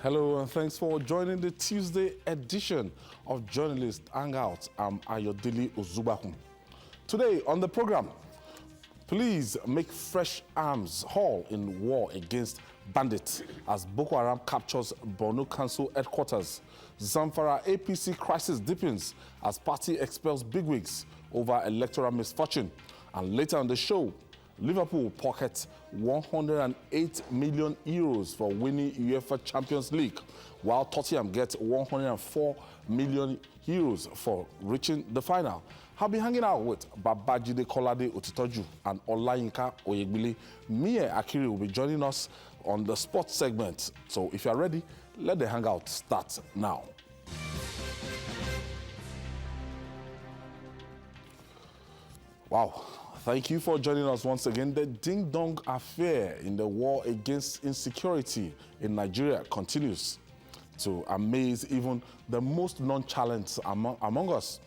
Hello and thanks for joining the Tuesday edition of Journalist Hangout. I'm Ayodele Ozubakun. Today on the program, police make fresh arms haul in war against bandits as Boko Haram captures Borno Council headquarters. Zamfara APC crisis deepens as party expels bigwigs over electoral misfortune. And later on the show, Liverpool pockets 108 million euros for winning UEFA Champions League, while Tottenham gets 104 million euros for reaching the final. I'll be hanging out with Babajide Kolade Otitoju and Olayinka Oyegbile. Mie Akiri will be joining us on the sports segment. So if you're ready, let the hangout start now. Wow. Thank you for joining us once again. The ding-dong affair in the war against insecurity in Nigeria continues to amaze even the most nonchalant among us.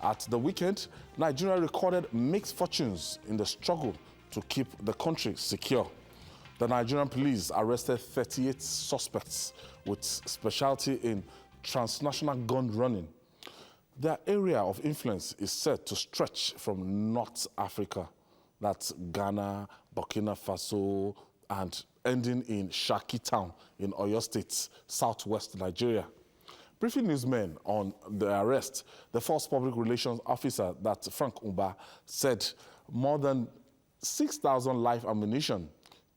At the weekend, Nigeria recorded mixed fortunes in the struggle to keep the country secure. The Nigerian police arrested 38 suspects with specialty in transnational gun running. Their area of influence is said to stretch from North Africa, that's Ghana, Burkina Faso, and ending in Shaki Town in Oyo State, southwest Nigeria. Briefing newsmen on the arrest, the first public relations officer, that's Frank Umba, said more than 6,000 live ammunition,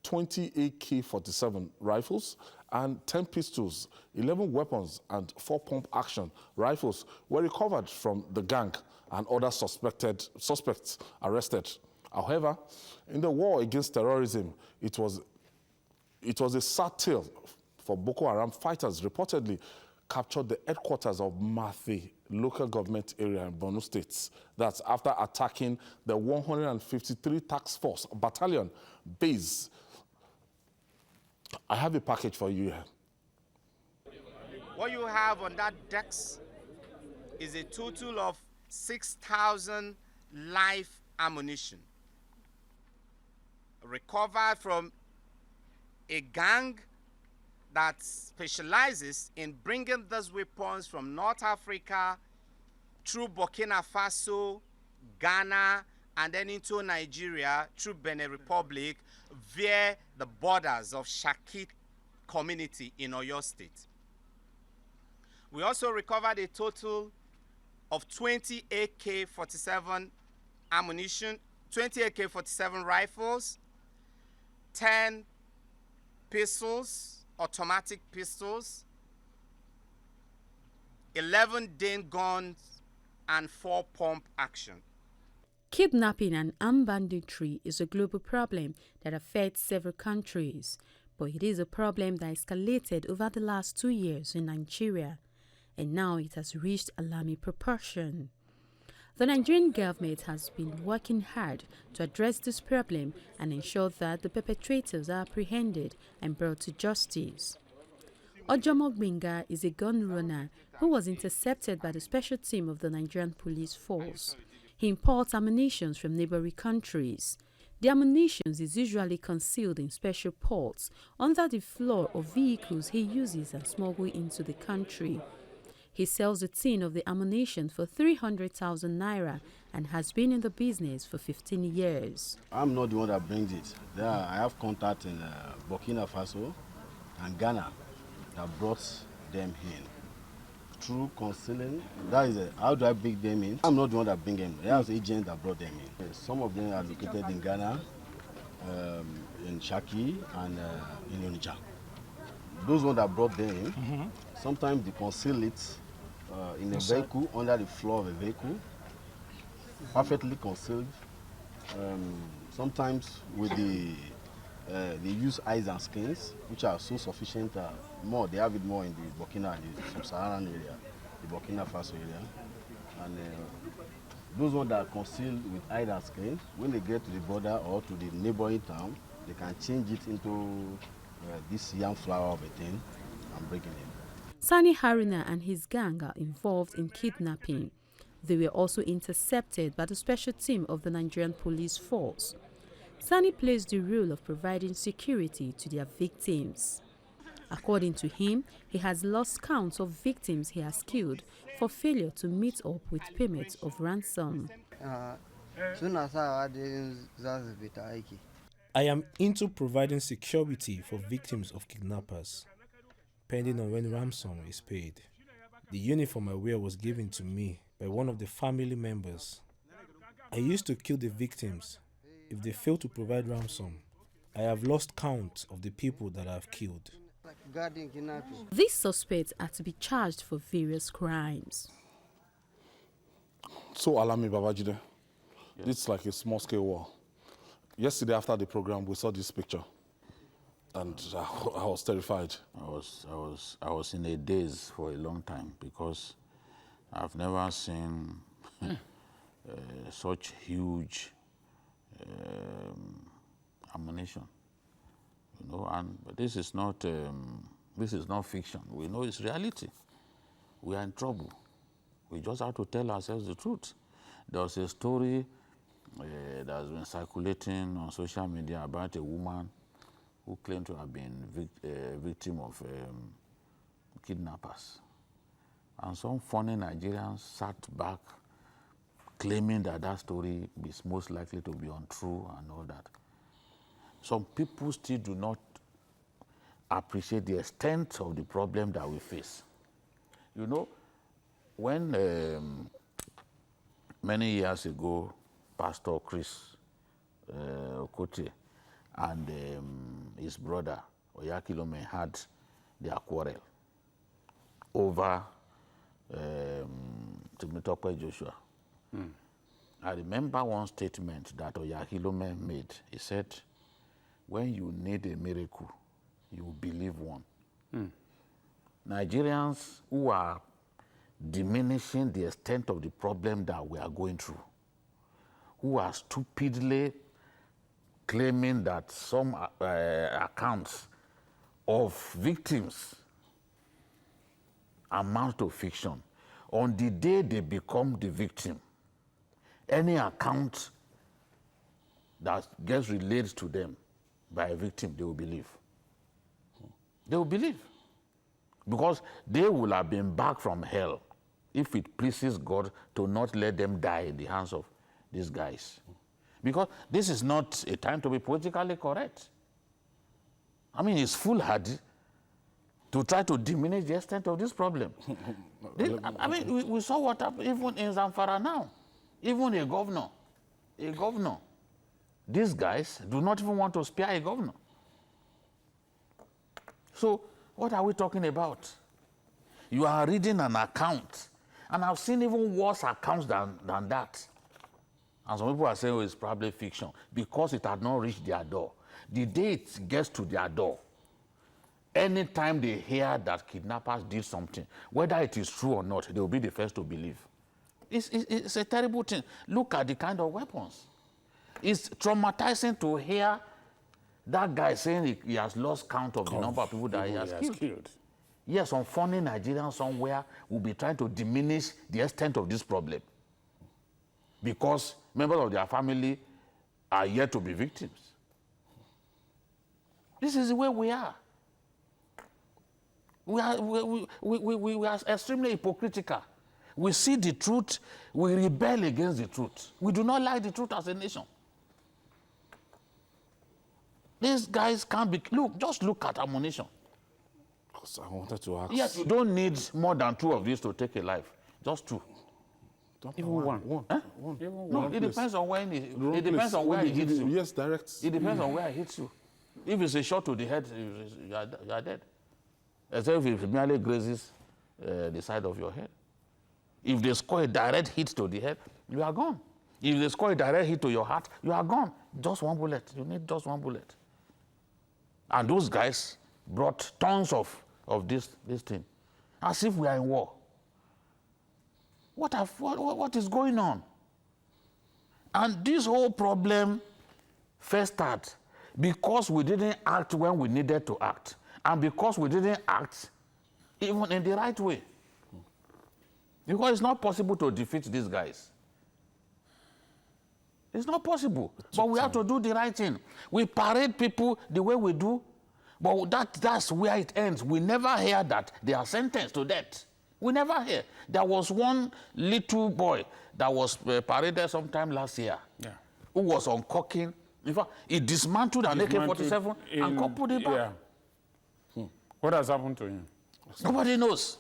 20 AK-47 rifles, and 10 pistols, 11 weapons, and 4 pump-action rifles were recovered from the gang and other suspects arrested. However, in the war against terrorism, it was a sad tale for Boko Haram fighters reportedly captured the headquarters of Mathi local government area in Borno State. That's after attacking the 153 Task Force Battalion base. I have a package for you here. What you have on that desk is a total of 6,000 live ammunition recovered from a gang that specializes in bringing those weapons from North Africa through Burkina Faso, Ghana, and then into Nigeria through Benin Republic via the borders of Shaki community in Oyo State. We also recovered a total of 20 AK-47 ammunition, 20 AK-47 rifles, 10 pistols, automatic pistols, 11 Dane guns, and 4 pump action. Kidnapping and armed banditry is a global problem that affects several countries, but it is a problem that escalated over the last 2 years in Nigeria, and now it has reached alarming proportion. The Nigerian government has been working hard to address this problem and ensure that the perpetrators are apprehended and brought to justice. Ojomo Gbenga is a gun runner who was intercepted by the special team of the Nigerian police force. He imports ammunition from neighboring countries. The ammunition is usually concealed in special pots under the floor of vehicles he uses and smuggles into the country. He sells a tin of the ammunition for 300,000 naira and has been in the business for 15 years. I'm not the one that brings it. I have contact in Burkina Faso and Ghana that brought them in. Through concealing, that is how do I bring them in? I'm not the one that bring them. There's agents that brought them in. Some of them are located in Ghana, in Shaki, and in Onitsha. Those ones that brought them in, sometimes they conceal it in a vehicle, under the floor of a vehicle, perfectly concealed. Sometimes with they use eyes and skins, which are so sufficient. They have it more in the Burkina and the sub-Saharan area, the Burkina Faso area. And those ones that are concealed with eyes and skin, when they get to the border or to the neighboring town, they can change it into this young flower of a thing and break it in. Sani Haruna and his gang are involved in kidnapping. They were also intercepted by the special team of the Nigerian police force. Sani plays the role of providing security to their victims. According to him, he has lost count of victims he has killed for failure to meet up with payments of ransom. I am into providing security for victims of kidnappers, pending on when ransom is paid. The uniform I wear was given to me by one of the family members. I used to kill the victims. If they fail to provide ransom, I have lost count of the people that I have killed. These suspects are to be charged for various crimes. So, Alami Babajide, it's like a small-scale war. Yesterday after the program, we saw this picture, and I was terrified. I was in a daze for a long time because I've never seen such huge ammunition, you know. But this is not fiction. We know it's reality. We are in trouble. We just have to tell ourselves the truth. There was a story that has been circulating on social media about a woman who claimed to have been victim of kidnappers. And some funny Nigerians sat back claiming that that story is most likely to be untrue and all that. Some people still do not appreciate the extent of the problem that we face. You know, when many years ago, Pastor Chris Okotie and his brother Oyakilome had their quarrel over Temitope Joshua. I remember one statement that Oyakilome made. He said, when you need a miracle, you believe one. Nigerians who are diminishing the extent of the problem that we are going through, who are stupidly claiming that some accounts of victims amount to fiction. On the day they become the victim, any account that gets related to them by a victim, they will believe. They will believe. Because they will have been back from hell if it pleases God to not let them die in the hands of these guys. Because this is not a time to be politically correct. I mean, it's foolhardy to try to diminish the extent of this problem. I mean, we saw what happened even in Zamfara now. Even a governor. These guys do not even want to spare a governor. So, what are we talking about? You are reading an account, and I've seen even worse accounts than that. And some people are saying, oh, it's probably fiction, because it had not reached their door. The day it gets to their door, anytime they hear that kidnappers did something, whether it is true or not, they will be the first to believe. It's a terrible thing. Look at the kind of weapons. It's traumatizing to hear that guy saying he has lost count of the number of people that he has killed. Yes, some funny Nigerian somewhere will be trying to diminish the extent of this problem because members of their family are yet to be victims. This is the way we are. We are extremely hypocritical. We see the truth, we rebel against the truth. We do not like the truth as a nation. These guys can't be, just look at ammunition. Because I wanted to ask. Yes, you don't need more than 2 of these to take a life. Just 2. Even one. Huh? Even No, one it place. depends on when it depends place. on where it hits you. Yes, direct. It depends on where it hits you. If it's a shot to the head, you are dead. Except if it merely grazes the side of your head. If they score a direct hit to the head, you are gone. If they score a direct hit to your heart, you are gone. Just 1 bullet. You need just 1 bullet. And those guys brought tons of this thing, as if we are in war. What is going on? And this whole problem first started because we didn't act when we needed to act, and because we didn't act even in the right way. Because it's not possible to defeat these guys. It's not possible. But we have to do the right thing. We parade people the way we do. But that's where it ends. We never hear that they are sentenced to death. We never hear. There was one little boy that was paraded sometime last year who was uncorking. In fact, he dismantled an AK-47 and coupled it back. Yeah. What has happened to him? Nobody knows.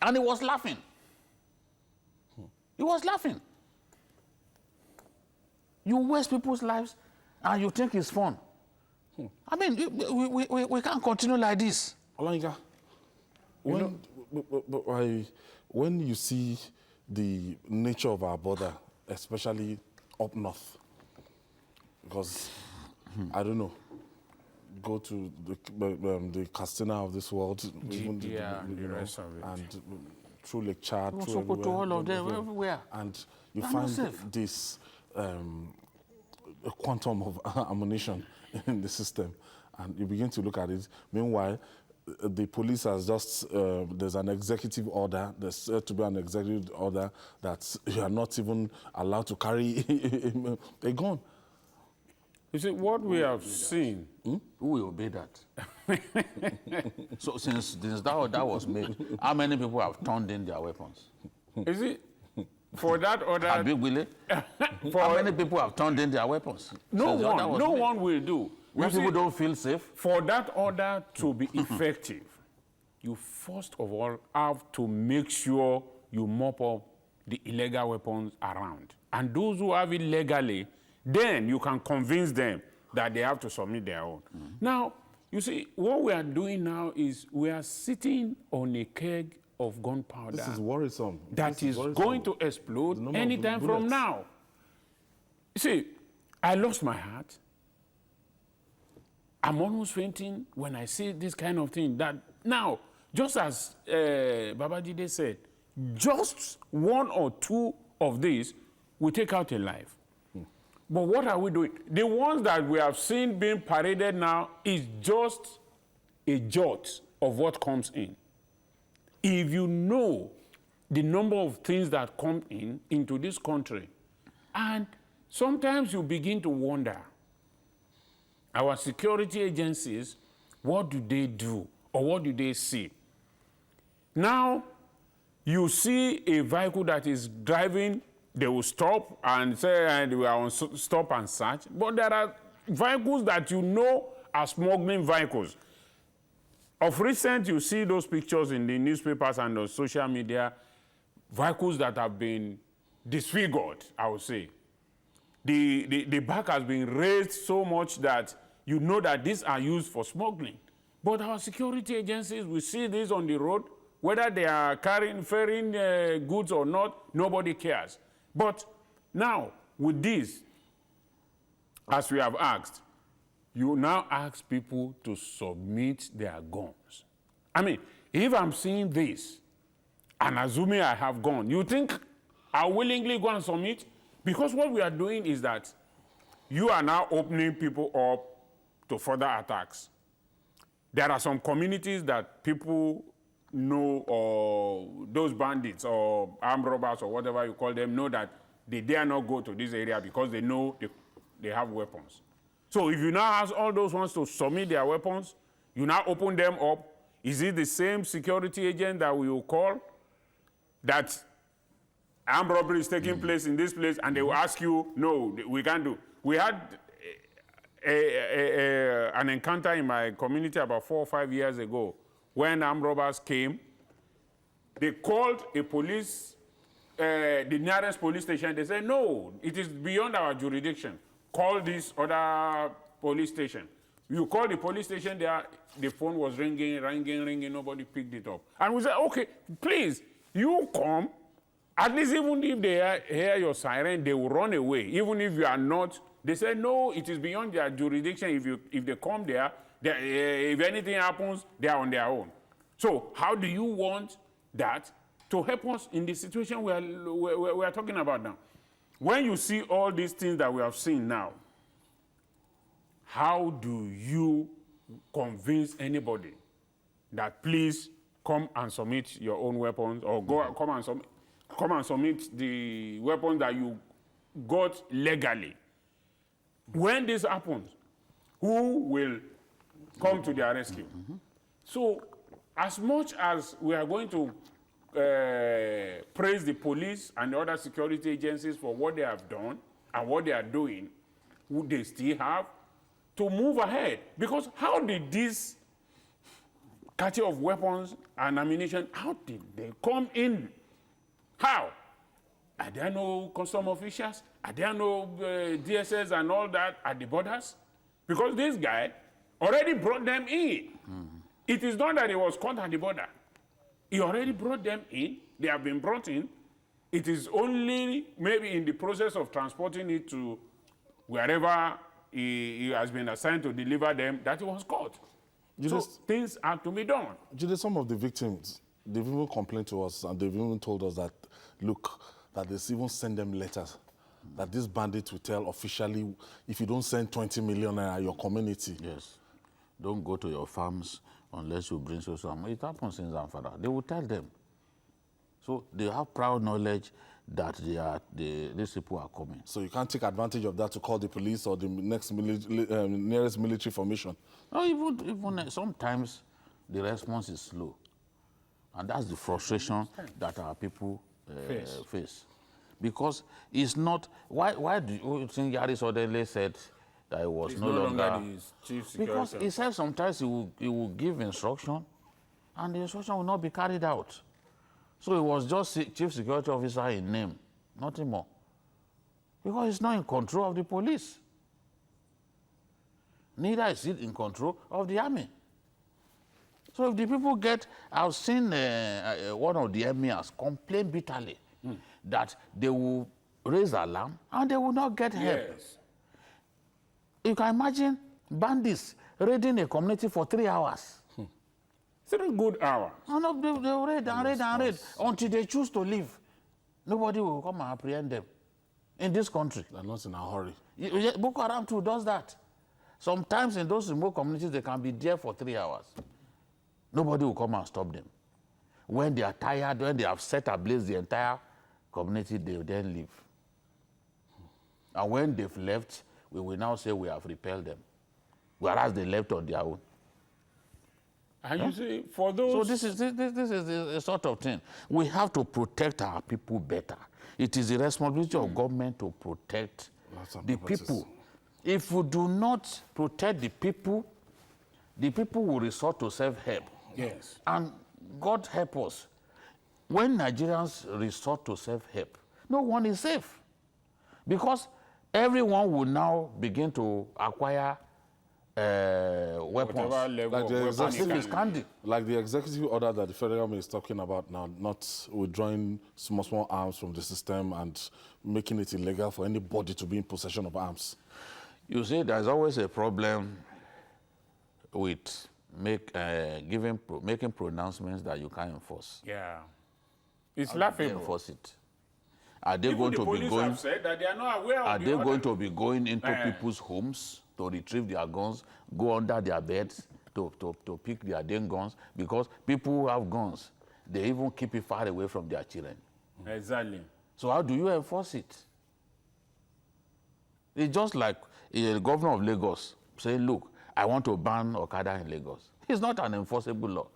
And he was laughing. He was laughing. You waste people's lives and you think it's fun. I mean, we can't continue like this. Olayinka, when you see the nature of our border, especially up north, because, I don't know, go to the Castina of this world, even the rest of it. and through Lake Chad, You through also go to all of them, everywhere. and you They're find not safe. this a quantum of ammunition in the system, and you begin to look at it. Meanwhile, the police has just, there's an executive order, there's said to be an executive order that you are not even allowed to carry a gun. You see, what we have seen... Who will obey that? So since that order was made, how many people have turned in their weapons? Is it for that order? Abi Wile? How many people have turned in their weapons? No Since the order was made? one will do. When You see, people don't feel safe, for that order to be effective, you first of all have to make sure you mop up the illegal weapons around. And those who have it legally, then you can convince them that they have to submit their own. Now, you see, what we are doing now is we are sitting on a keg of gunpowder. This is worrisome. That is going to explode anytime from bullets. now. You see, I lost my heart. I'm almost fainting when I see this kind of thing. That now, just as Babajide said, just one or two of these will take out a life. But what are we doing? The ones that we have seen being paraded now is just a jot of what comes in. If you know the number of things that come into this country, and sometimes you begin to wonder, our security agencies, what do they do or what do they see? Now, you see a vehicle that is driving, they will stop and say, and we are on stop and search. But there are vehicles that you know are smuggling vehicles. Of recent, you see those pictures in the newspapers and on social media, vehicles that have been disfigured, I would say. The back has been raised so much that you know that these are used for smuggling. But our security agencies, we see this on the road, whether they are ferrying goods or not, nobody cares. But now, with this, as we have asked, you now ask people to submit their guns. I mean, if I'm seeing this, and assuming I have gone, you think I'll willingly go and submit? Because what we are doing is that you are now opening people up to further attacks. There are some communities that people know, or those bandits or armed robbers or whatever you call them, know that they dare not go to this area because they know they have weapons. So if you now ask all those ones to submit their weapons, you now open them up, is it the same security agent that we will call that armed robbery is taking place in this place, and they will ask you, no, we can't do. We had an encounter in my community about 4 or 5 years ago when armed robbers came. They called a police, the nearest police station. They said, no, it is beyond our jurisdiction. Call this other police station. You call the police station there, the phone was ringing, nobody picked it up. And we said, okay, please, you come. At least even if they hear your siren, they will run away. Even if you are not, they say, no, it is beyond their jurisdiction. If they come there, if anything happens, they are on their own. So how do you want that to help us in the situation we are talking about now? When you see all these things that we have seen now, how do you convince anybody that please come and submit your own weapons, or come and submit the weapons that you got legally? When this happens, who will come to their rescue. So, as much as we are going to praise the police and the other security agencies for what they have done and what they are doing, would they still have to move ahead? Because how did this cartel of weapons and ammunition, how did they come in? How? Are there no custom officials? Are there no DSS and all that at the borders? Because this guy already brought them in. It is not that he was caught at the border. He already brought them in. They have been brought in. It is only maybe in the process of transporting it to wherever he has been assigned to deliver them that he was caught. So things are to be done. Jude, some of the victims, they've even complained to us and they've even told us that, look, that they even send them letters that this bandit will tell officially, if you don't send 20 million at your community. Yes. Don't go to your farms unless you bring some. It happens in Zamfara. They will tell them. So they have proud knowledge that these people are coming. So you can't take advantage of that to call the police or the next nearest military formation? No, even sometimes the response is slow. And that's the frustration that our people face. Because it's not, why do you think Yari suddenly said that it was no longer his chief security? Because he said sometimes he will give instruction and the instruction will not be carried out. So he was just chief security officer in name, nothing more. Because he's not in control of the police. Neither is he in control of the army. So if the people I've seen one of the emirs complain bitterly that they will raise alarm and they will not get help. Yes. You can imagine bandits raiding a community for 3 hours. 3 good hours. And they will raid and raid and raid until they choose to leave. Nobody will come and apprehend them in this country. They're not in a hurry. Boko Haram too does that. Sometimes in those remote communities, they can be there for 3 hours. Nobody will come and stop them. When they are tired, when they have set ablaze the entire community, they will then leave. And when they've left, we will now say we have repelled them, whereas they left on their own. And you see, for those... So this is a sort of thing. We have to protect our people better. It is the responsibility of government to protect the people. If we do not protect the people will resort to self-help. Yes. And God help us. When Nigerians resort to self-help, no one is safe. Because everyone will now begin to acquire weapons. Like the executive order that the federal government is talking about now, not withdrawing small arms from the system and making it illegal for anybody to be in possession of arms. You see, there's always a problem with making pronouncements that you can't enforce. Yeah. It's How laughable. do they enforce it? Are they Even going the to be police going? have said that they are not aware of Are the they order. going to be going into people's homes to retrieve their guns, go under their beds to pick their damn guns? Because people who have guns, they even keep it far away from their children. Exactly. So how do you enforce it? It's just like a governor of Lagos saying, look, I want to ban Okada in Lagos. It's not an enforceable law.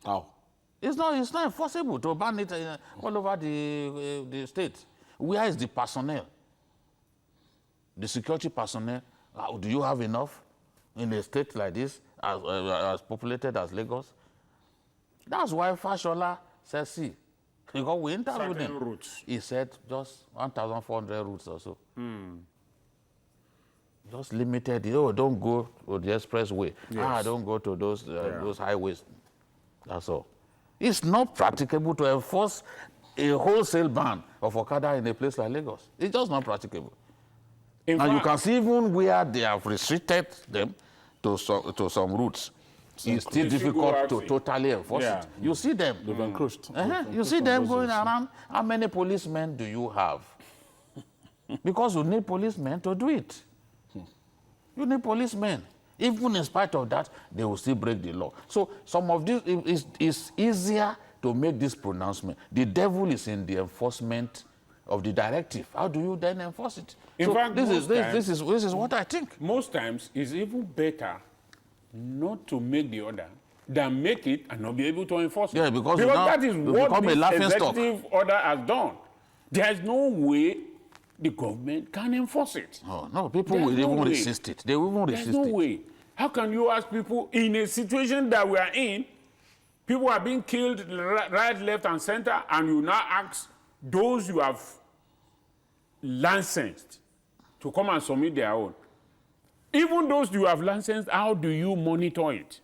How? It's not enforceable to ban it all over the state. Where is the personnel? The security personnel, do you have enough in a state like this, as populated as Lagos? That's why Fashola says, see, because we entered with him. Routes. He said just 1,400 routes or so. Just limited. Don't go to the expressway. Yes. Don't go to those highways. That's all. It's not practicable to enforce a wholesale ban of Okada in a place like Lagos. It's just not practicable. In And you fact, can see even where they have restricted them to some routes, it's still difficult to totally enforce it. You see them. They've encroached. You see them going around. How many policemen do you have? Because you need policemen to do it. You need policemen. Even in spite of that, they will still break the law. So some of this is easier to make this pronouncement. The devil is in the enforcement of the directive. How do you then enforce it? In fact, this is what I think. most times it's even better not to make the order than make it and not be able to enforce it. Yeah, because that is what become a this laughing stock. executive order has done. There is no way the government can enforce it. Oh, no, people will even resist it. They will even resist it. There's no way. How can you ask people in a situation that we are in, people are being killed right, left, and center, and you now ask those you have licensed to come and submit their own? Even those you have licensed, how do you monitor it?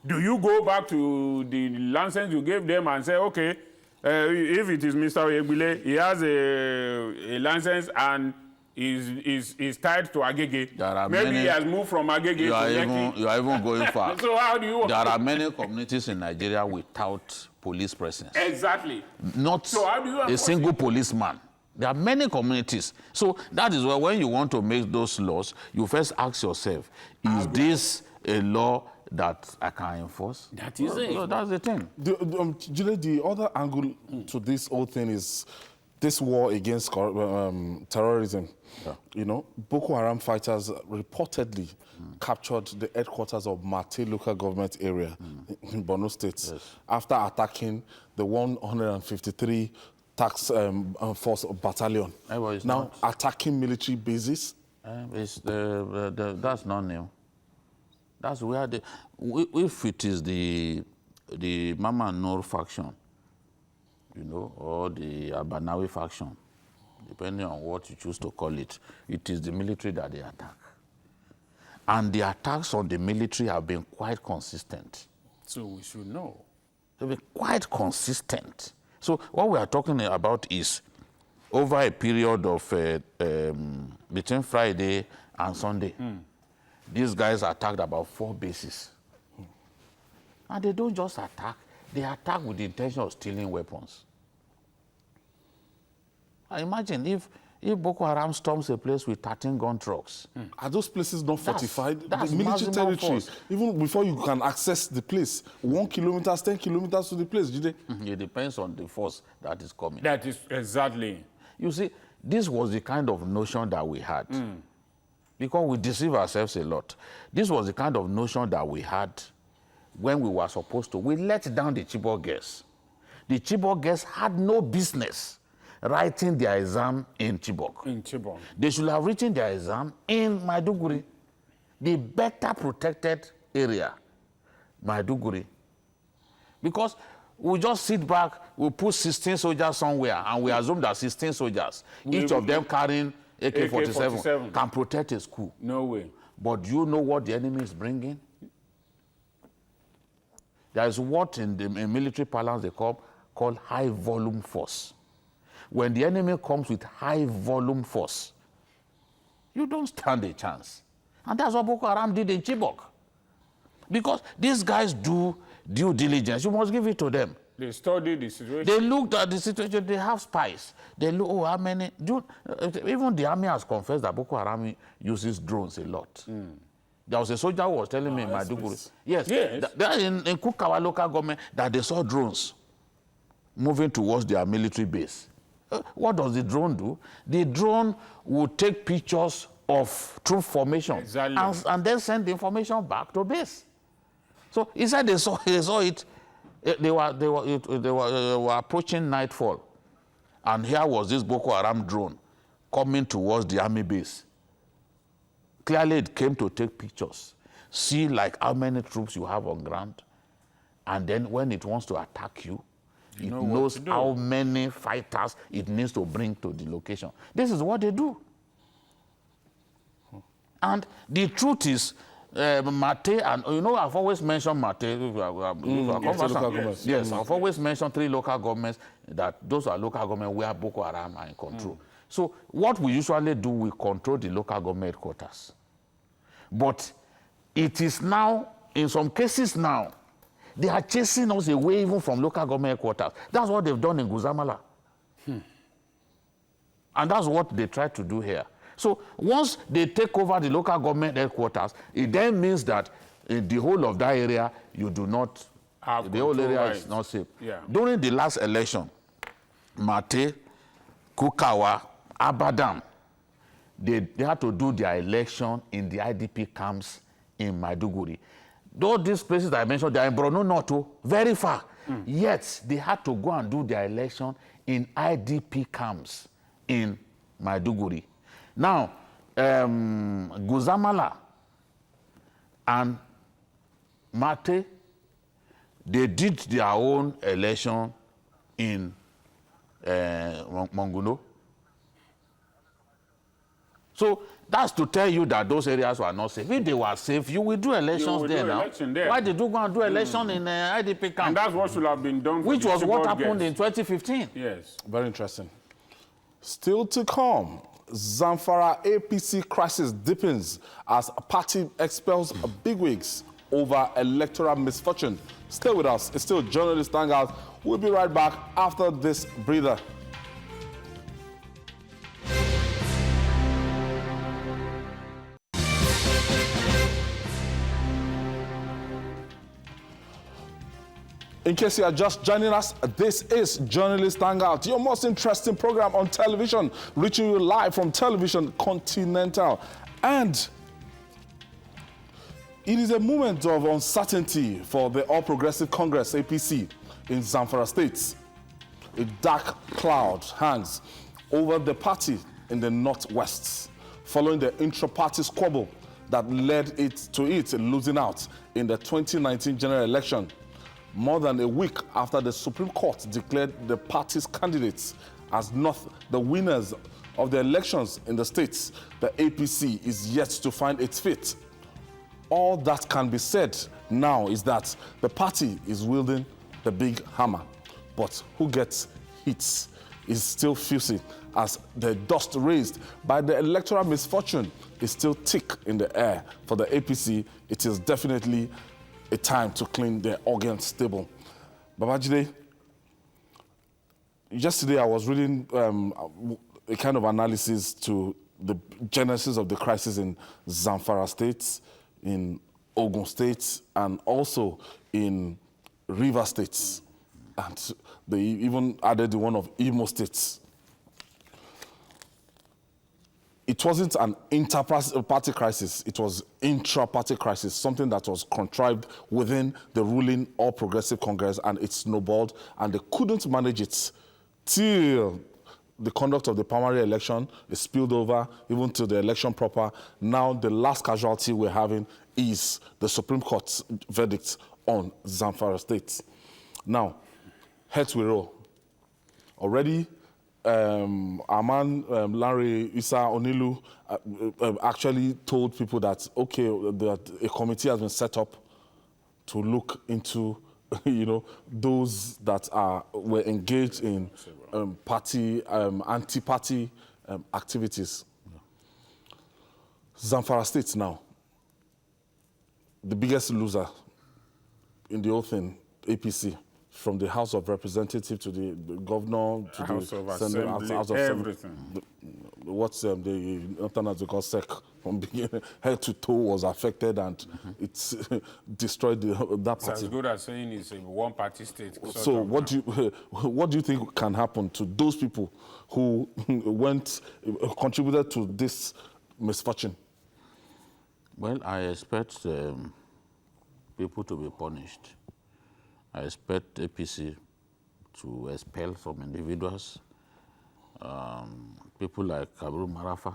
Do you go back to the license you gave them and say, okay, if it is Mr. Oyegbile, he has a license and is tied to Agege. Maybe he has moved from Agege to Lekki. You are even going far. So how do you... There are many communities in Nigeria without police presence. Exactly. Not so how do you a single policeman. There are many communities. So that is why when you want to make those laws, you first ask yourself, is this a law that I can enforce? That is it. So that's the thing. The other angle to this whole thing is this war against terrorism. Yeah. You know, Boko Haram fighters reportedly captured the headquarters of Mate local government area in Borno State after attacking the 153 task force battalion. Now attacking military bases. That's not new. That's where if it is the Mama Noor faction, you know, or the Abanawi faction, depending on what you choose to call it, it is the military that they attack. And the attacks on the military have been quite consistent. So we should know. They've been quite consistent. So what we are talking about is over a period of between Friday and Sunday, these guys attacked about 4 bases. And they don't just attack, they attack with the intention of stealing weapons. I imagine if Boko Haram storms a place with 13 gun trucks. Are those places not fortified? That's the military territory, force. even before you can access the place, 1 kilometer, 10 kilometers to the place, Jide? It depends on the force that is coming. That is exactly. You see, this was the kind of notion that we had. Because we deceive ourselves a lot. This was the kind of notion that we had when we were supposed to. We let down the Chibok girls. The Chibok girls had no business writing their exam in Chibok. In Chibok. They should have written their exam in Maiduguri, the better protected area, Maiduguri. Because we just sit back, we put 16 soldiers somewhere, and we assume that 16 soldiers, each of them carrying AK-47, can protect a school. No way. But do you know what the enemy is bringing? There is what in military parlance they call high-volume force. When the enemy comes with high-volume force, you don't stand a chance. And that's what Boko Haram did in Chibok. Because these guys do due diligence. You must give it to them. They studied the situation. They looked at the situation. They have spies. They look, how many? Even the army has confessed that Boko Haram uses drones a lot. There was a soldier who was telling me in Maiduguri. Yes. In Kukawa local government that they saw drones moving towards their military base. What does the drone do? The drone will take pictures of troop formation and then send the information back to base. So he said they saw it. They were approaching nightfall, and here was this Boko Haram drone coming towards the army base. Clearly, it came to take pictures, see like how many troops you have on ground, and then when it wants to attack you, it knows how many fighters it needs to bring to the location. This is what they do. And the truth is, Mate, and you know, I've always mentioned Mate. Yes, I've always mentioned 3 local governments that those are local governments where Boko Haram are in control. So what we usually do, we control the local government headquarters. But it is now, in some cases now, they are chasing us away even from local government headquarters. That's what they've done in Guzamala. And that's what they try to do here. So once they take over the local government headquarters, it then means that in the whole of that area, you do not, the whole area is not safe. During the last election, Mate, Kukawa, Abadam, they had to do their election in the IDP camps in Maiduguri. Though these places that I mentioned, they are in Borno North, very far. Yet, they had to go and do their election in IDP camps in Maiduguri. Now, Guzamala and Mate, they did their own election in Monguno. So that's to tell you that those areas were not safe. If they were safe, you will do elections there now. Why did you go and do election in IDP camp? And that's what should have been done. Which was what happened in 2015. Yes. Very interesting. Still to come, Zamfara APC crisis deepens as party expels bigwigs over electoral misfortune. Stay with us. It's still Journalist Hangout. We'll be right back after this breather. In case you are just joining us, this is Journalist Hangout, your most interesting program on television, reaching you live from Television Continental. And it is a moment of uncertainty for the All Progressive Congress, APC, in Zamfara State. A dark cloud hangs over the party in the northwest, following the intra-party squabble that led it to losing out in the 2019 general election. More than a week after the Supreme Court declared the party's candidates as not the winners of the elections in the states, the APC is yet to find its fate. All that can be said now is that the party is wielding the big hammer. But who gets hit is still fusing as the dust raised by the electoral misfortune is still thick in the air. For the APC, it is definitely a time to clean the organ stable. Babajide, yesterday I was reading a kind of analysis to the genesis of the crisis in Zamfara State, in Ogun State, and also in River States. And they even added the one of Imo States. It wasn't an inter-party crisis, it was intra-party crisis, something that was contrived within the ruling All Progressive Congress, and it snowballed, and they couldn't manage it till the conduct of the primary election is spilled over even to the election proper. Now the last casualty we're having is the Supreme Court's verdict on Zamfara State. Now, heads we roll. Already, our man, Larry Issa Onilu, actually told people that, okay, that a committee has been set up to look into, those that were engaged in party, anti-party activities. Zamfara State now, the biggest loser in the whole thing, APC. From the House of Representatives to the governor, to House the of Senate, Assembly, House of everything. What's the Northerners call SEC, from beginning, head to toe was affected, and it's destroyed that party. It's as good as saying it's a one-party state. So what do you think can happen to those people who contributed to this misfortune? Well, I expect people to be punished. I expect APC to expel some individuals. People like Kabru Marafa,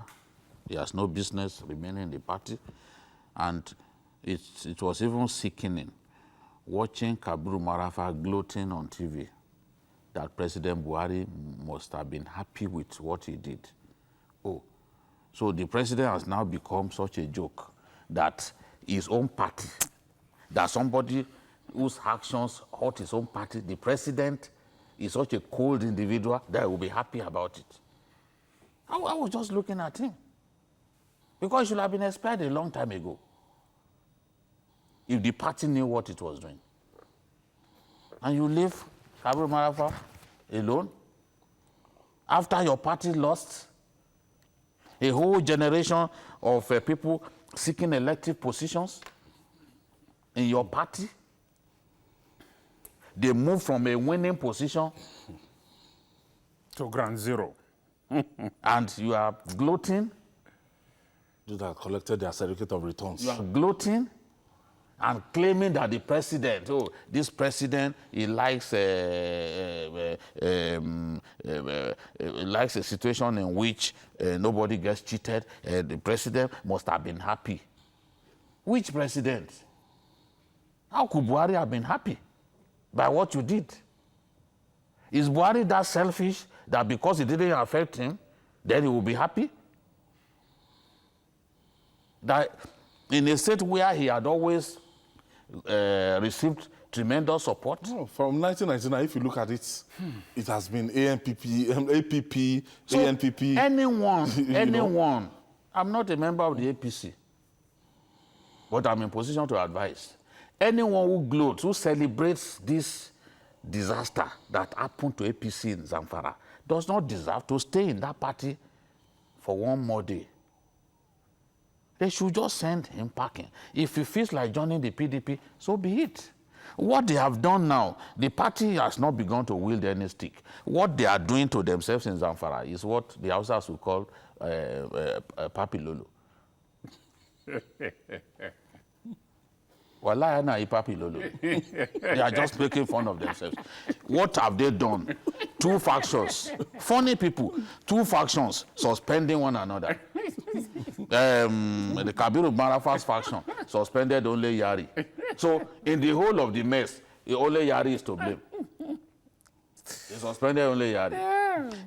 he has no business remaining in the party. And it was even sickening watching Kabru Marafa gloating on TV that President Buhari must have been happy with what he did. Oh, so the president has now become such a joke that his own party, that somebody whose actions hurt his own party, the president is such a cold individual that he will be happy about it. I was just looking at him. Because he should have been expelled a long time ago if the party knew what it was doing. And you leave Kabru Marafa alone after your party lost a whole generation of people seeking elective positions in your party. They move from a winning position to ground zero. And you are gloating. Those that collected their certificate of returns. You are gloating and claiming that the president, oh, this president, he likes likes a situation in which nobody gets cheated. The president must have been happy. Which president? How could Buhari have been happy by what you did? Is Buhari that selfish that because it didn't affect him, then he will be happy? That in a state where he had always received tremendous support. No, from 1999, if you look at it, it has been ANPP, APP, So ANPP. anyone, I'm not a member of the APC, but I'm in position to advise. Anyone who gloats, who celebrates this disaster that happened to APC in Zamfara does not deserve to stay in that party for one more day. They should just send him packing. If he feels like joining the PDP, so be it. What they have done now, the party has not begun to wield any stick. What they are doing to themselves in Zamfara is what the Hausas will call Papi Lolo. Wallahi na Papi Lolo. They are just making fun of themselves. What have they done? Two factions, funny people, two factions suspending one another. The Kabiru Marafa's faction suspended only Yari. So in the whole of the mess, only Yari is to blame. They suspended only Yari.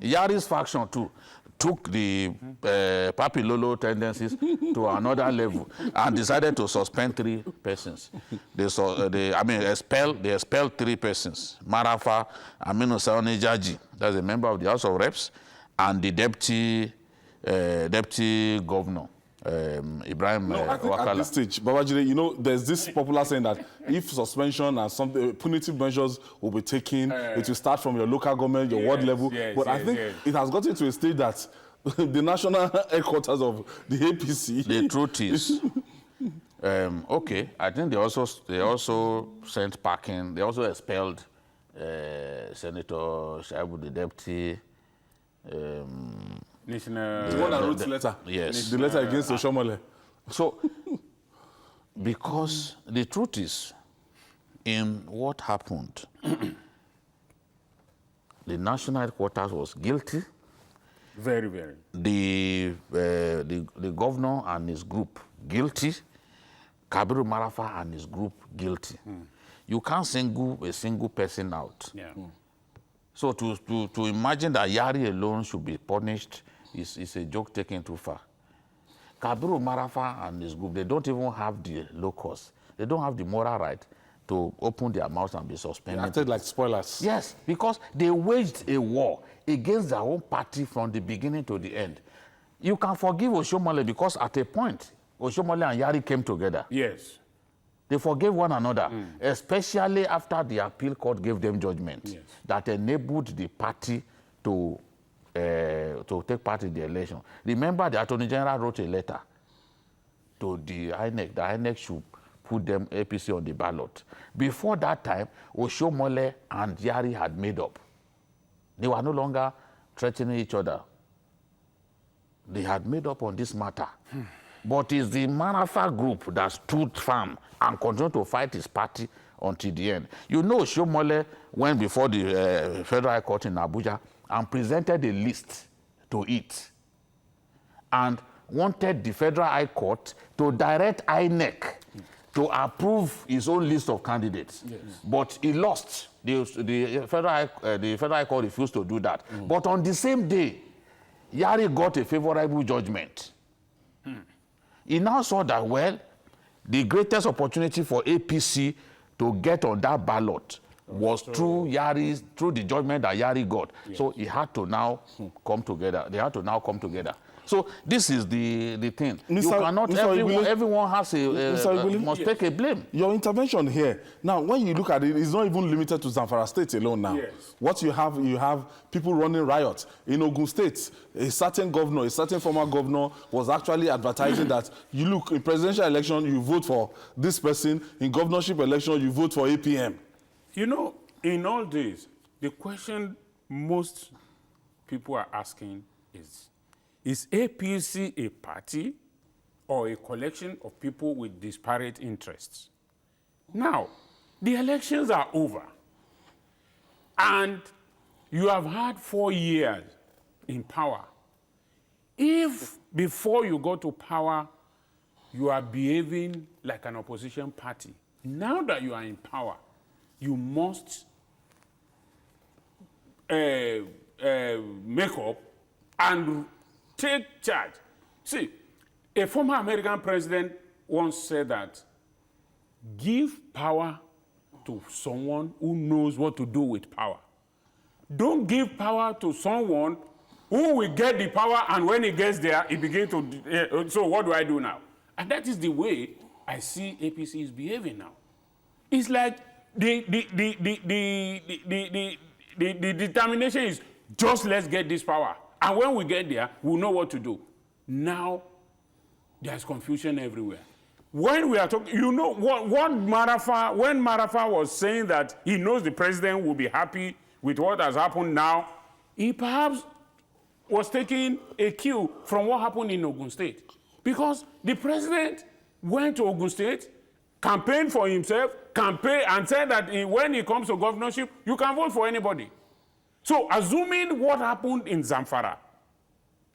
Yari's faction too took the Papi Lolo tendencies to another level and decided to suspend 3 persons. They expelled 3 persons. Marafa, Aminu Saoni Jaji, that's a member of the House of Reps, and the deputy governor, Ibrahim I think Wakala. at this stage, Babajide, you know, there's this popular saying that if suspension and some punitive measures will be taken, it will start from your local government, your ward level. But I think it has gotten to a stage that the national headquarters of the APC. The truth is, okay, I think they also sent packing. They also expelled Senator Shaibu, the deputy. National. The one that wrote the letter. Yes. The letter against Oshomole. So, because the truth is, in what happened, the national headquarters was guilty. Very, very. The governor and his group guilty. Kabiru Marafa and his group guilty. You can't single a single person out. Yeah. So to imagine that Yari alone should be punished is a joke taken too far. Kabiru Marafa and his group, they don't even have the locus. They don't have the moral right to open their mouths and be suspended. They acted like spoilers. Yes, because they waged a war against their own party from the beginning to the end. You can forgive Oshomole because at a point, Oshomole and Yari came together. Yes. They forgave one another, especially after the appeal court gave them judgment that enabled the party to take part in the election. Remember, the Attorney General wrote a letter to the INEC. The INEC should put them APC on the ballot. Before that time, Oshomole and Yari had made up. They were no longer threatening each other. They had made up on this matter. But it's the Marafa group that stood firm and continued to fight his party until the end. You know, Oshomole went before the Federal High Court in Abuja and presented a list to it and wanted the Federal High Court to direct INEC to approve his own list of candidates. Yes. But he lost. The Federal High Court refused to do that. But on the same day, Yari got a favorable judgment. He now saw that, well, the greatest opportunity for APC to get on that ballot was through the judgment that Yari got. Yes. So he had to now come together. They had to now come together. So this is the thing. You cannot, everyone has must take a blame. Your intervention here, now when you look at it, it's not even limited to Zamfara State alone now. Yes. What you have people running riots. In Ogun State, a certain governor, a certain former governor was actually advertising that, you look, in presidential election, you vote for this person. In governorship election, you vote for APM. You know, in all this, the question most people are asking is APC a party or a collection of people with disparate interests? Now, the elections are over. And you have had 4 years in power. If before you go to power, you are behaving like an opposition party, now that you are in power, you must make up and take charge. See, a former American president once said that give power to someone who knows what to do with power. Don't give power to someone who will get the power, and when he gets there, he begins to, so what do I do now? And that is the way I see APC is behaving now. It's like the determination is just let's get this power. And when we get there, we'll know what to do. Now, there's confusion everywhere. When we are talking, you know, when Marafa was saying that he knows the president will be happy with what has happened now, he perhaps was taking a cue from what happened in Ogun State. Because the president went to Ogun State, campaigned for himself, and said that when he comes to governorship, you can vote for anybody. So assuming what happened in Zamfara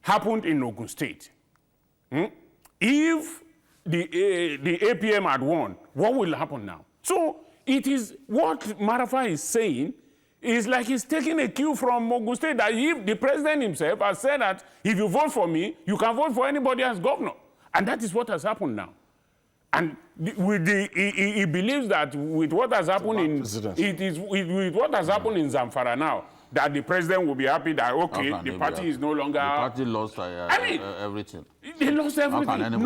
happened in Ogun State, if the APM had won, what will happen now? So it is what Marafa is saying is like he's taking a cue from Ogun State, that if the president himself has said that if you vote for me, you can vote for anybody as governor. And that is what has happened now. And with he believes that with what has happened with what has happened in Zamfara now, that the president will be happy that, okay, the party is no longer... The party lost everything. They lost everything.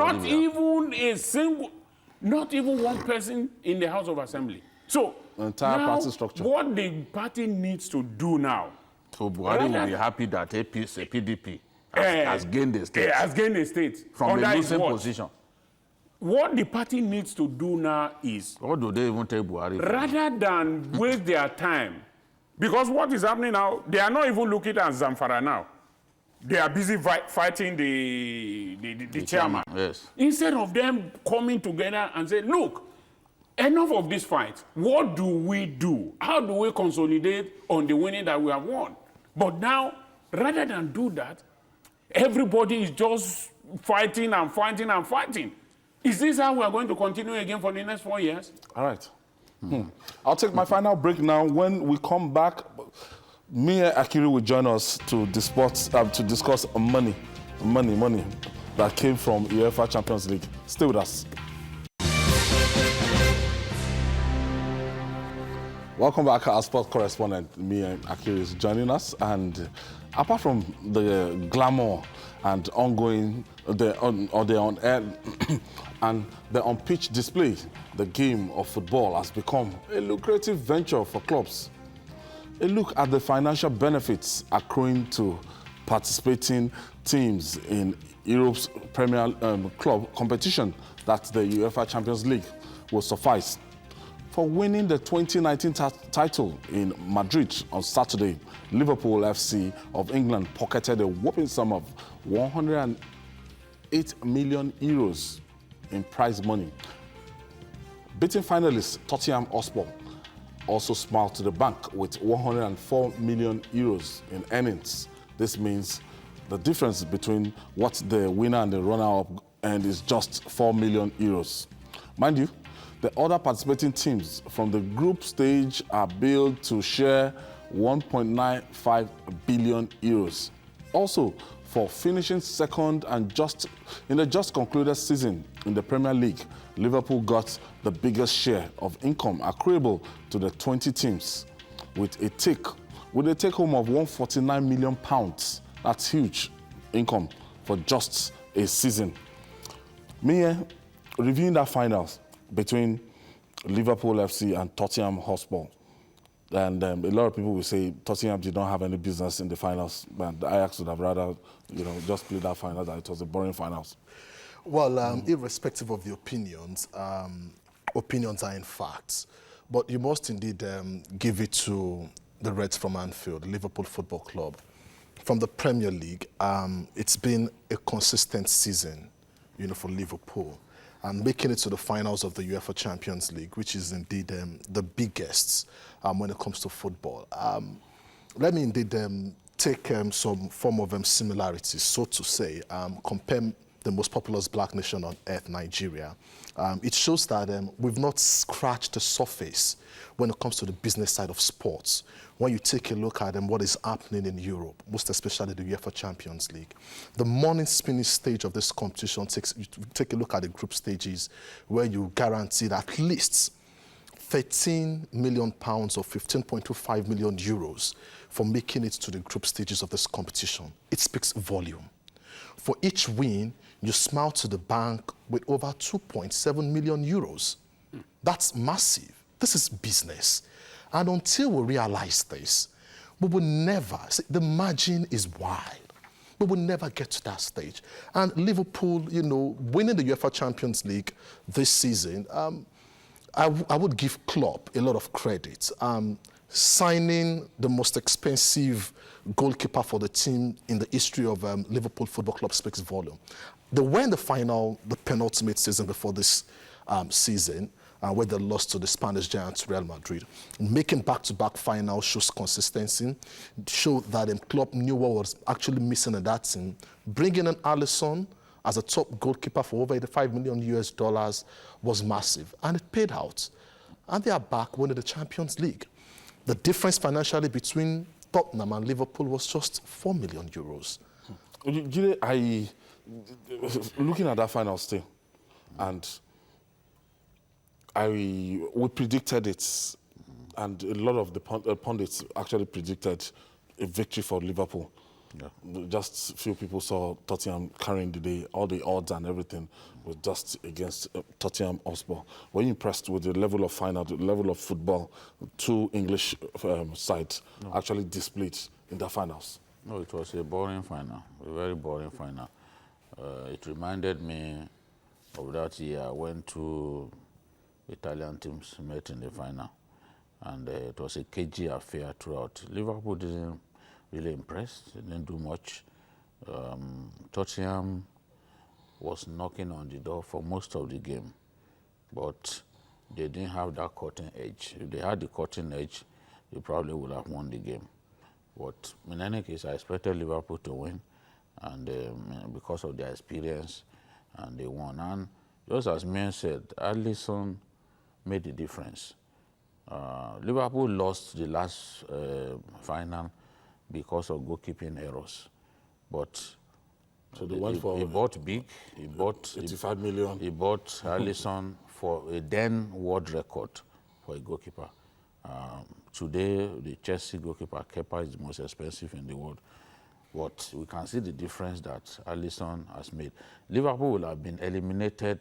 Not even one person in the House of Assembly. So the entire now, party structure. What the party needs to do now... So Buhari will be happy that PDP has gained the state. Has gained the state. From a losing position. What the party needs to do now is... What do they even tell Buhari? Rather than waste their time, because what is happening now, they are not even looking at Zamfara now. They are busy fighting the chairman. Yes. Instead of them coming together and say, look, enough of this fight. What do we do? How do we consolidate on the winning that we have won? But now, rather than do that, everybody is just fighting and fighting and fighting. Is this how we are going to continue again for the next 4 years? All right. I'll take my final break now. When we come back, Mia Akiri will join us to discuss money that came from UEFA Champions League. Stay with us. Welcome back. Our sports correspondent, Mia Akiri, is joining us. And apart from the glamour and ongoing, on air and the on-pitch display, the game of football has become a lucrative venture for clubs. A look at the financial benefits accruing to participating teams in Europe's Premier Club competition, that's the UEFA Champions League, will suffice. For winning the 2019 title in Madrid on Saturday, Liverpool FC of England pocketed a whopping sum of 108 million euros in prize money. Beating finalists Tottenham Hotspur also smiled to the bank with 104 million euros in earnings. This means the difference between what the winner and the runner-up earned is just 4 million euros. Mind you, the other participating teams from the group stage are billed to share 1.95 billion euros. Also, for finishing second and in the just concluded season in the Premier League, Liverpool got the biggest share of income accruable to the 20 teams with a take home of £149 million. That's huge income for just a season. Mia, reviewing that finals between Liverpool FC and Tottenham Hotspur. And a lot of people will say Tottenham did not have any business in the finals, but Ajax would have rather, just played that final, that it was a boring finals. Well, irrespective of the opinions, opinions are in facts. But you must indeed give it to the Reds from Anfield, Liverpool Football Club. From the Premier League, it's been a consistent season, for Liverpool. and making it to the finals of the UEFA Champions League, which is indeed the biggest when it comes to football. Let me indeed take some form of similarities, so to say, compare the most populous black nation on earth, Nigeria. It shows that we've not scratched the surface when it comes to the business side of sports. When you take a look at what is happening in Europe, most especially the UEFA Champions League, the morning spinning stage of this competition take a look at the group stages where you guaranteed at least £13 million or 15.25 million euros for making it to the group stages of this competition. It speaks volume. For each win, you smile to the bank with over 2.7 million euros. That's massive. This is business. And until we realize this, we will never, see, the margin is wide. We will never get to that stage. And Liverpool, you know, winning the UEFA Champions League this season, I would give Klopp a lot of credit. Signing the most expensive goalkeeper for the team in the history of Liverpool Football Club speaks volume. They were in the final, the penultimate season before this season, where they lost to the Spanish giants Real Madrid. Making back-to-back finals shows consistency, showed that Klopp knew what was actually missing in that team. Bringing in Alisson as a top goalkeeper for over $85 million was massive, and it paid out. And they are back winning the Champions League. The difference financially between Tottenham and Liverpool was just €4 million. Looking at that final still, and we predicted it, and a lot of the pundits actually predicted a victory for Liverpool. Yeah. Just few people saw Tottenham carrying the day, all the odds and everything was just against Tottenham Hotspur. Were you impressed with the level of final, the level of football two English sides actually displayed in the finals? No, it was a boring final, a very boring final. It reminded me of that year when two Italian teams met in the final, and it was a cagey affair throughout. Liverpool didn't really impress, didn't do much. Tottenham was knocking on the door for most of the game, but they didn't have that cutting edge. If they had the cutting edge, they probably would have won the game. But in any case, I expected Liverpool to win, and because of their experience, and they won. And just as Mian said, Alisson made the difference. Liverpool lost the last final because of goalkeeping errors, but so they went for he bought big. He bought 85 million. He bought Alisson for a then world record for a goalkeeper. Today, the Chelsea goalkeeper Kepa is the most expensive in the world. But we can see the difference that Alisson has made. Liverpool will have been eliminated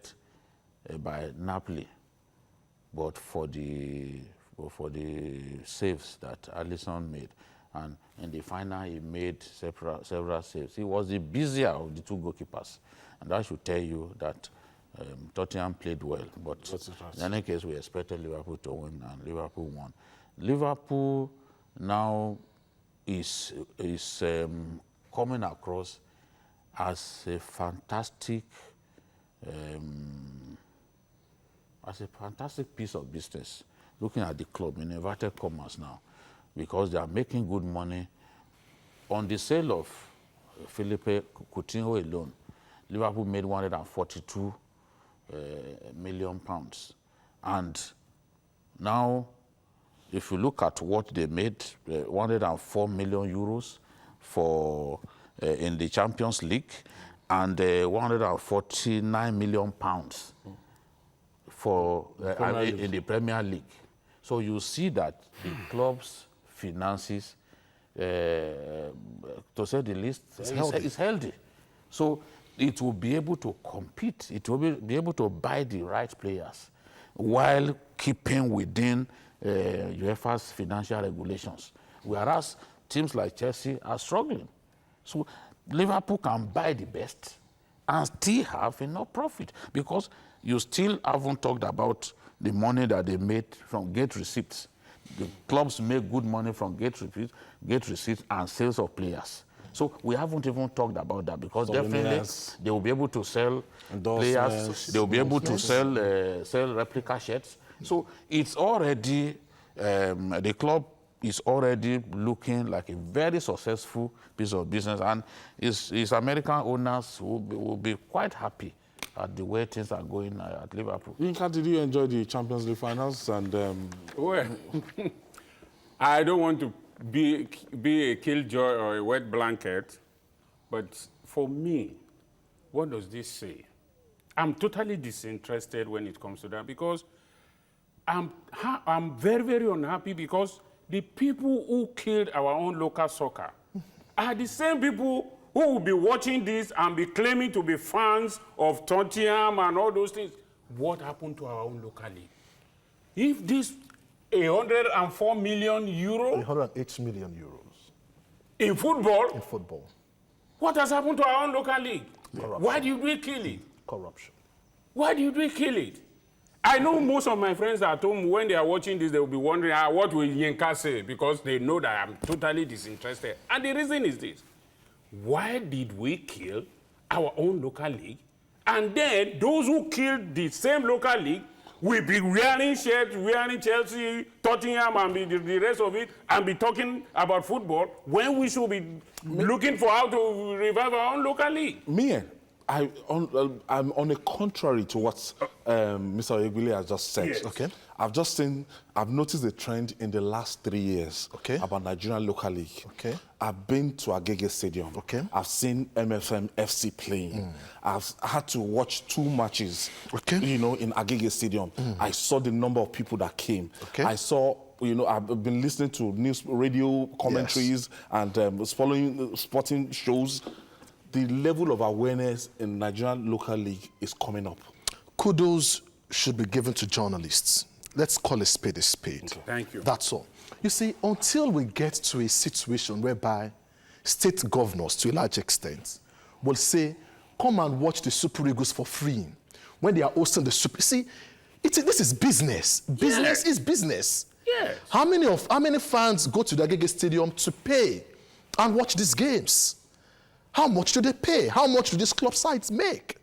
by Napoli, but for the saves that Alisson made, and in the final he made several saves. He was the busier of the two goalkeepers, and that should tell you that Tottenham played well. But in any case, we expected Liverpool to win, and Liverpool won. Liverpool now is coming across as a fantastic piece of business. Looking at the club in inverted commas now, because they are making good money on the sale of Philippe Coutinho alone. Liverpool made £142 million, and now, if you look at what they made, 104 million euros for in the Champions League, and 149 million pounds for in the Premier League. So you see that the club's finances, to say the least, is healthy. So it will be able to compete. It will be able to buy the right players while keeping within UEFA's financial regulations, whereas teams like Chelsea are struggling. So Liverpool can buy the best and still have enough profit, because you still haven't talked about the money that they made from gate receipts. The clubs make good money from gate receipts and sales of players. So we haven't even talked about that because definitely Souvenirs. they will be able to sell players. Endorsements. They will be able to sell replica shirts. So it's already, the club is already looking like a very successful piece of business, and its American owners will be quite happy at the way things are going at Liverpool. Yinka, did you enjoy the Champions League finals? And Well, I don't want to be a killjoy or a wet blanket, but for me, what does this say? I'm totally disinterested when it comes to that because I'm very, very unhappy because the people who killed our own local soccer are the same people who will be watching this and be claiming to be fans of Tottenham and all those things. What happened to our own local league? If this 104 million euro 108 million euros in football, in football. what has happened to our own local league? Corruption. Why did we kill it? Corruption. Why did we kill it? I know most of my friends at home, when they are watching this, they will be wondering, what will Yinka say? Because they know that I'm totally disinterested. And the reason is this. Why did we kill our own local league? And then those who killed the same local league will be wearing shirts, wearing Chelsea, Tottenham, and the rest of it, and be talking about football when we should be looking for how to revive our own local league. I'm on the contrary to what Mr. Oyegwile has just said. Yes. Okay. I've noticed a trend in the last 3 years about Nigerian local league. Okay. I've been to Agege Stadium. Okay. I've seen MFM FC playing. I've had to watch 2 matches, Okay. in Agege Stadium. I saw the number of people that came. Okay. I saw, I've been listening to news, radio commentaries and following sporting shows. The level of awareness in Nigerian local league is coming up. Kudos should be given to journalists. Let's call a spade a spade. Okay. Thank you. That's all. You see, until we get to a situation whereby state governors, to a large extent, will say, come and watch the Super Eagles for free when they are hosting the Super. See, this is business. Business is business. Yes. How many fans go to the Agege Stadium to pay and watch these games? How much do they pay? How much do these club sides make?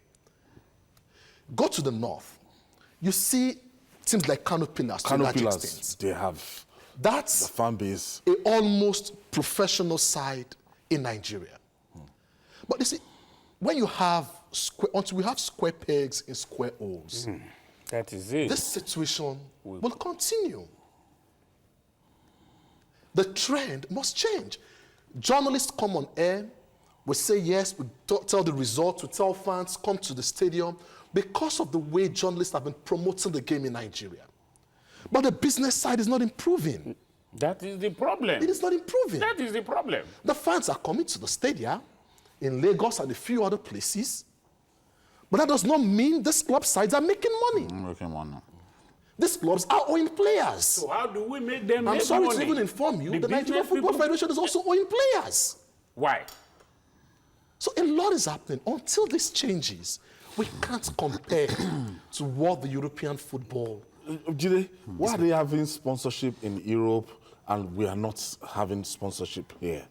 Go to the north. You see teams like Kano Pillars. Kano Pillars, they have That's the fan base. an almost professional side in Nigeria. But you see, when you have until we have square pegs in square holes, That is it. this situation will continue. The trend must change. Journalists come on air, we say yes, we tell the results, we tell fans, come to the stadium, because of the way journalists have been promoting the game in Nigeria. But the business side is not improving. That is the problem. It is not improving. That is the problem. The fans are coming to the stadium in Lagos and a few other places, but that does not mean these club sides are making money. These clubs are owing players. So how do we make them I'm make sorry money? to even inform you, The the Nigerian business Football people- Federation is also owing players. Why? So a lot is happening. Until this changes, we can't compare to what the European football. Jide, why are they having sponsorship in Europe and we are not having sponsorship here?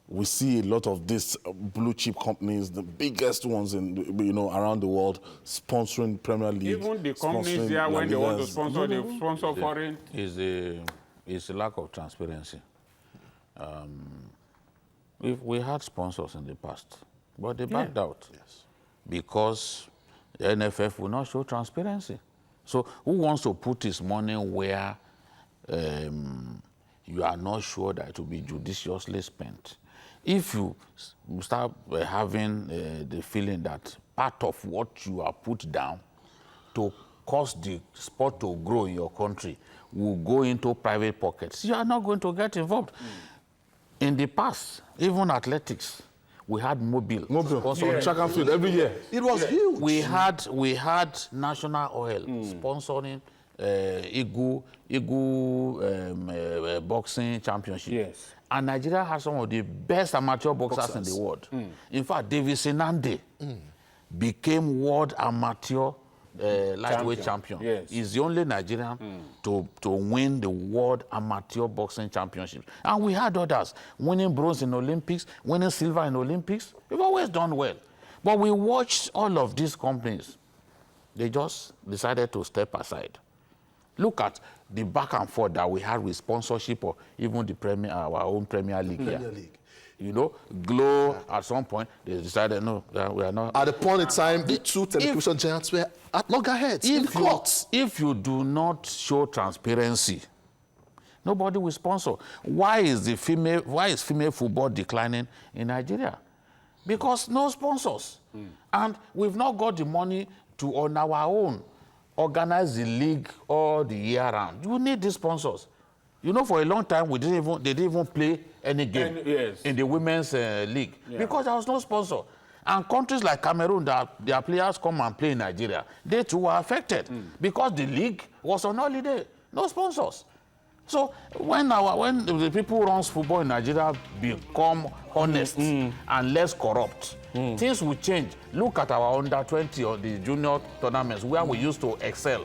We see a lot of these blue chip companies, the biggest ones in around the world, sponsoring Premier League. Even the companies sponsoring there, La when they want to Ligas. sponsor, they sponsor foreign. Is a lack of transparency. We had sponsors in the past, but they backed out because the NFF will not show transparency. So who wants to put his money where you are not sure that it will be judiciously spent? If you start having the feeling that part of what you are put down to cause the sport to grow in your country will go into private pockets, you are not going to get involved. In the past, even athletics, we had mobile. Sponsoring track and field every year. It was huge. We had National Oil sponsoring Igu boxing championship. Yes. And Nigeria has some of the best amateur boxers in the world. In fact, David Senande became world amateur lightweight champion. Yes. He's the only Nigerian to win the World Amateur Boxing Championship. And we had others winning bronze in Olympics, winning silver in Olympics. We've always done well. But we watched all of these companies. They just decided to step aside. Look at the back and forth that we had with sponsorship or even the our own Premier League. Premier League. You know, Glow, at some point, they decided, no, we are not. At the point in time, the two television giants were at loggerheads in court. If you do not show transparency, nobody will sponsor. Why is female football declining in Nigeria? Because no sponsors. And we've not got the money to, on our own, organize the league all the year round. You need these sponsors. You know, for a long time, they didn't even play any game in the women's league because there was no sponsor. And countries like Cameroon, that their players come and play in Nigeria, they too were affected because the league was on holiday, no sponsors. So when the people who run football in Nigeria become honest and less corrupt, things will change. Look at our under-20 or the junior tournaments where we used to excel.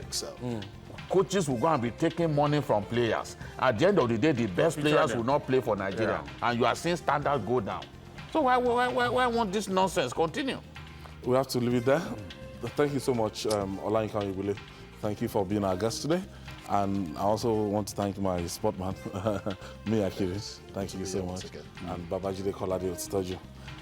Coaches will go and be taking money from players. At the end of the day, the best players will not play for Nigeria. And you are seeing standards go down. So why won't this nonsense continue? We have to leave it there. Thank you so much, Olayinka Ibule. Thank you for being our guest today. And I also want to thank my sportman, Mia Kiris. Thank you so much. And Babajide Kolade Otitoju.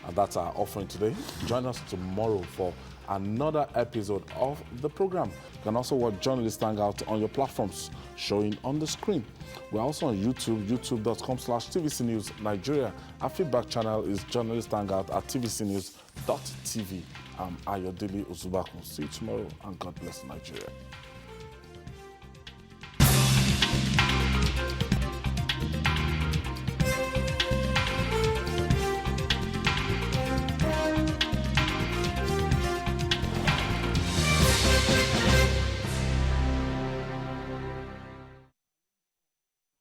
And that's our offering today. Join us tomorrow for another episode of the program. You can also watch Journalist Hangout on your platforms showing on the screen. We're also on YouTube, youtube.com/TVC News Nigeria. Our feedback channel is Journalist Hangout at tvcnews.tv. I'm Ayodele Uzubaku. See you tomorrow, and God bless Nigeria.